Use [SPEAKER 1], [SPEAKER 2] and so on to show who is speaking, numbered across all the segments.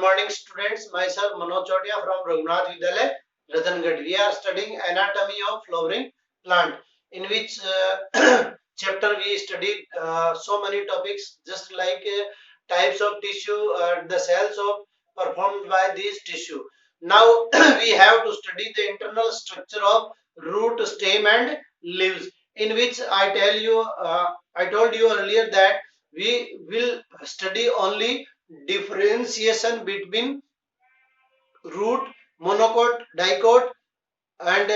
[SPEAKER 1] morning, students. Myself Manoj Chotia from Raghunath Vidyalaya, Ratangad. We are studying anatomy of flowering plant, in which chapter we studied so many topics, just like types of tissue, the cells of performed by these tissue. Now we have to study the internal structure of root, stem, and leaves. In which I told you earlier that we will study only differentiation between root, monocot, dicot, and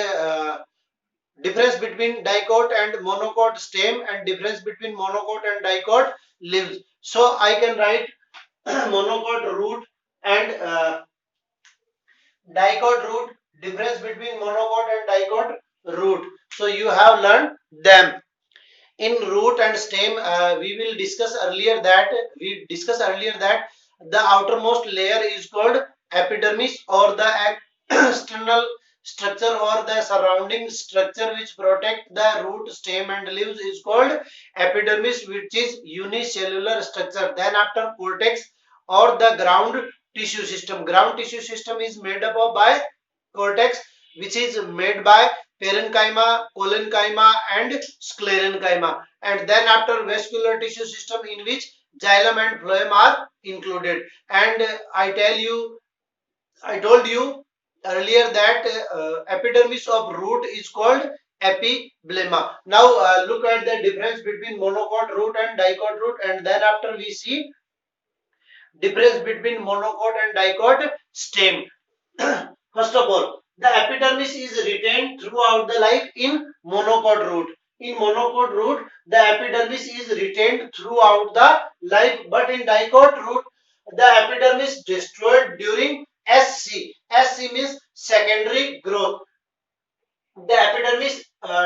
[SPEAKER 1] difference between dicot and monocot stem, and difference between monocot and dicot leaves. So I can write monocot root and dicot root, difference between monocot and dicot root. So you have learned them. In root and stem, we discussed earlier that the outermost layer is called epidermis, or the external structure or the surrounding structure which protect the root, stem, and leaves is called epidermis, which is unicellular structure. Then after, cortex or the ground tissue system is made up of by cortex, which is made by parenchyma, collenchyma, and sclerenchyma. And then after, vascular tissue system, in which xylem and phloem are included. And I told you earlier that epidermis of root is called epiblema. Now look at the difference between monocot root and dicot root, and then after we see difference between monocot and dicot stem. First of all, the epidermis is retained throughout the life in monocot root. In monocot root, the epidermis is retained throughout the life, but in dicot root, the epidermis destroyed during SC. SC means secondary growth. The epidermis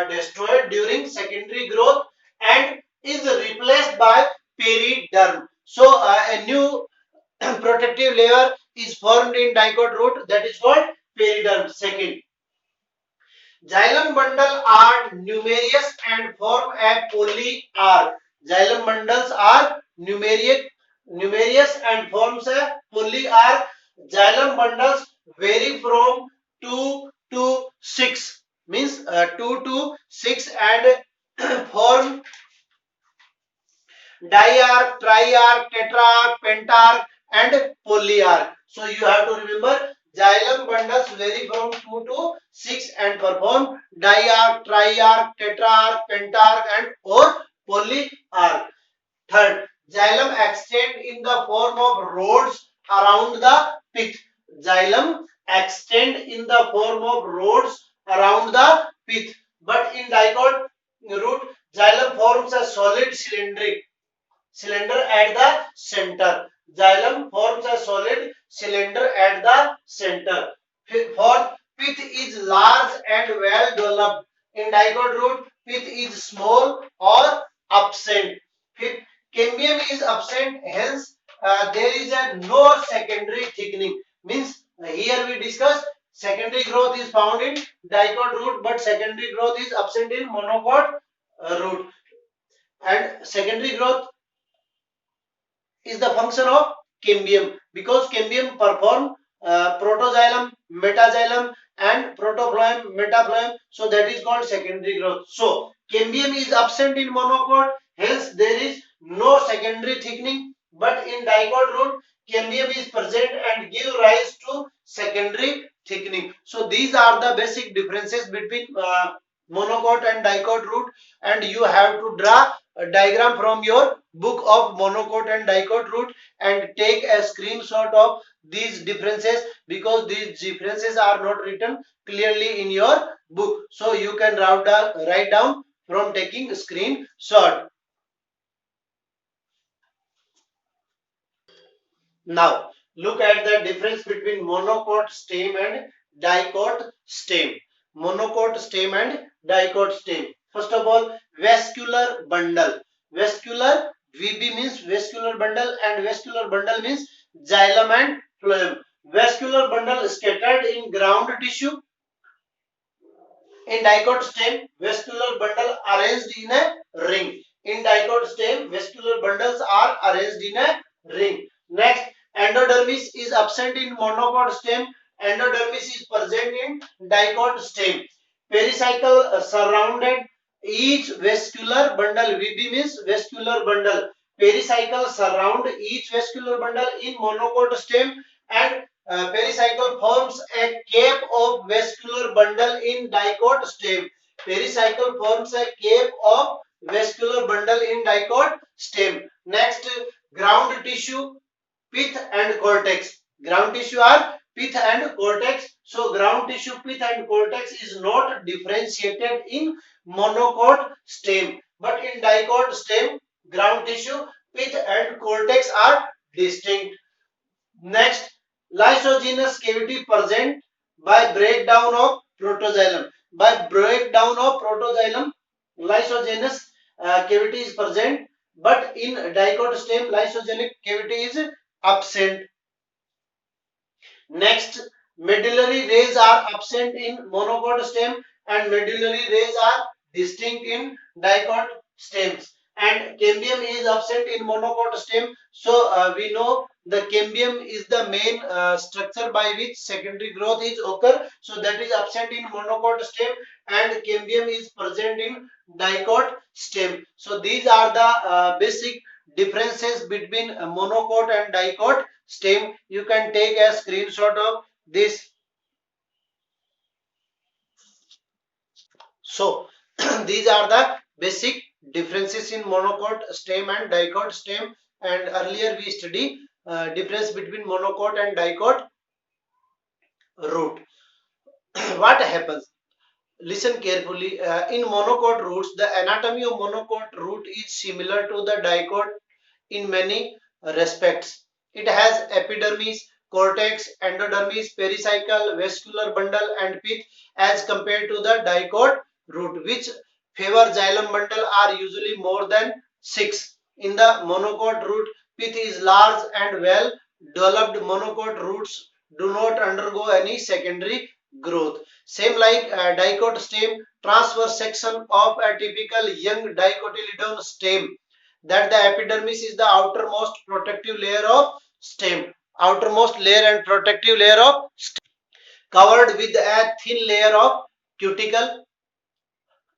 [SPEAKER 1] destroyed during secondary growth and is replaced by periderm. So a new protective layer is formed in dicot root, that is called periderm. Second, xylem bundle are numerous and form a polyarch. Xylem bundles are numerous and forms a polyarch. Xylem bundles vary from 2 to 6, means 2 to 6, and form diarch, triarch, tetrarch, pentarch, and polyarch. So you have to remember, xylem bundles vary from 2 to 6 and perform diarch, triarch, tetrarch, pentarch, and or polyarch. Third, xylem extend in the form of rods around the pith. Xylem extend in the form of rods around the pith. But in dicot root, xylem forms a solid cylinder at the center. Xylem forms a solid cylinder at the center. Fourth, pith is large and well developed. In dicot root, pith is small or absent. Fifth, cambium is absent, hence there is a no secondary thickening. Means here we discuss secondary growth is found in dicot root, but secondary growth is absent in monocot root. And secondary growth is the function of cambium, because cambium perform protoxylem, metaxylem, and protoploem, metaploem. So that is called secondary growth. So cambium is absent in monocot, hence there is no secondary thickening. But in dicot root, cambium is present and give rise to secondary thickening. So these are the basic differences between monocot and dicot root, and you have to draw a diagram from your book of monocot and dicot root and take a screenshot of these differences, because these differences are not written clearly in your book. So you can write down from taking a screenshot. Now look at the difference between monocot stem and dicot stem. Monocot stem and dicot stem. First of all, vascular bundle. Vascular, VB means vascular bundle, and vascular bundle means xylem and phloem. Vascular bundle scattered in ground tissue. In dicot stem, vascular bundle arranged in a ring. In dicot stem, vascular bundles are arranged in a ring. Next, endodermis epidermis is absent in monocot stem. Endodermis is present in dicot stem. Pericycle surrounded each vascular bundle. VB means vascular bundle. Pericycle surround each vascular bundle in monocot stem, and pericycle forms a cape of vascular bundle in dicot stem. Pericycle forms a cape of vascular bundle in dicot stem. Next, ground tissue, pith and cortex. Ground tissue are pith and cortex. So ground tissue, pith and cortex is not differentiated in monocot stem, but in dicot stem, ground tissue, pith and cortex are distinct. Next, lysogenous cavity present by breakdown of protoxylem. By breakdown of protoxylem, lysogenous cavity is present, but in dicot stem, lysogenic cavity is absent. Next, medullary rays are absent in monocot stem, and medullary rays are distinct in dicot stems. And cambium is absent in monocot stem. So we know the cambium is the main structure by which secondary growth is occur. So that is absent in monocot stem, and cambium is present in dicot stem. So these are the basic differences between monocot and dicot stem. You can take a screenshot of this. So these are the basic differences in monocot stem and dicot stem, and earlier we study difference between monocot and dicot root. What happens? Listen carefully. In monocot roots, the anatomy of monocot root is similar to the dicot in many respects. It has epidermis, cortex, endodermis, pericycle, vascular bundle, and pith as compared to the dicot root, which favor xylem bundle are usually more than 6. In the monocot root, pith is large and well developed. Monocot roots do not undergo any secondary growth. Same like dicot stem, transverse section of a typical young dicotyledon stem, that the epidermis is the outermost protective layer of stem. Outermost layer and protective layer of stem, covered with a thin layer of cuticle,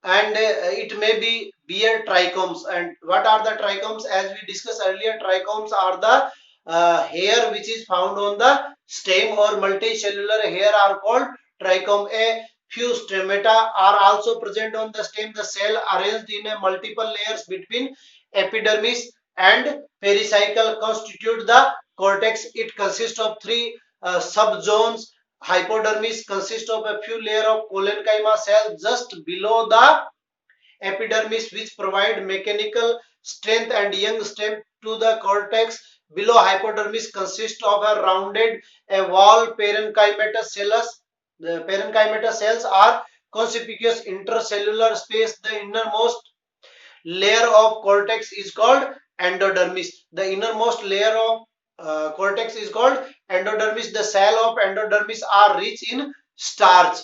[SPEAKER 1] and it may be bear trichomes. And what are the trichomes? As we discussed earlier, trichomes are the hair which is found on the stem, or multicellular hair are called trichome. A few stomata are also present on the stem. The cell arranged in a multiple layers between epidermis and pericycle constitute the cortex. It consists of three subzones. Hypodermis consists of a few layers of parenchyma cells just below the epidermis, which provide mechanical strength and young stem to the cortex. Below hypodermis consists of a rounded a wall parenchymatous cells. The parenchymatous cells are conspicuous intercellular space. The innermost layer of cortex is called endodermis. The innermost layer of cortex is called endodermis. The cell of endodermis are rich in starch,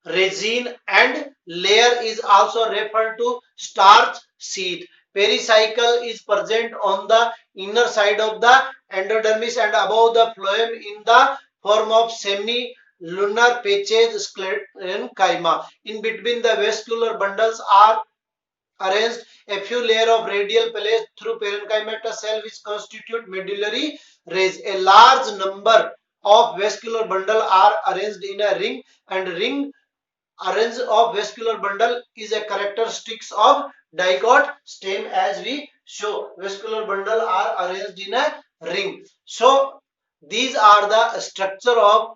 [SPEAKER 1] resin, and layer is also referred to starch sheath. Pericycle is present on the inner side of the endodermis and above the phloem in the form of semi-lunar patches sclerenchyma. In between the vascular bundles are arranged a few layers of radial pellets through parenchymatous cell, which constitute medullary rays. A large number of vascular bundle are arranged in a ring, and ring arrange of vascular bundle is a characteristics of dicot stem. As we show, vascular bundle are arranged in a ring. So these are the structure of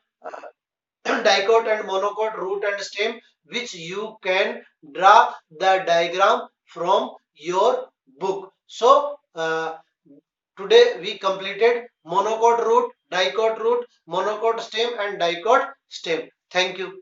[SPEAKER 1] dicot and monocot root and stem, which you can draw the diagram from your book. So today we completed monocot root, monocot stem, and dicot stem. Thank you.